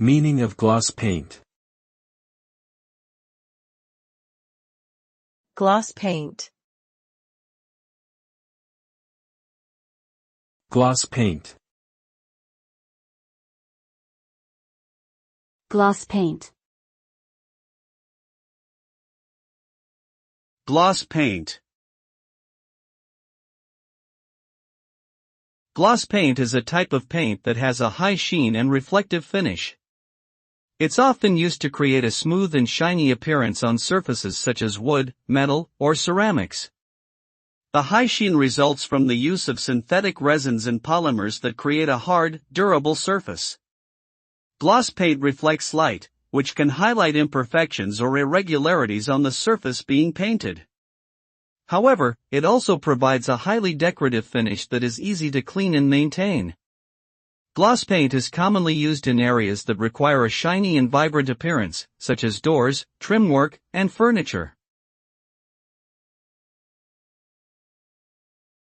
Meaning of gloss paint. Gloss paint. Gloss paint. Gloss paint. Gloss paint. Gloss paint is a type of paint that has a high sheen and reflective finish. It's often used to create a smooth and shiny appearance on surfaces such as wood, metal, or ceramics. The high sheen results from the use of synthetic resins and polymers that create a hard, durable surface. Gloss paint reflects light, which can highlight imperfections or irregularities on the surface being painted. However, it also provides a highly decorative finish that is easy to clean and maintain. Gloss paint is commonly used in areas that require a shiny and vibrant appearance, such as doors, trim work, and furniture.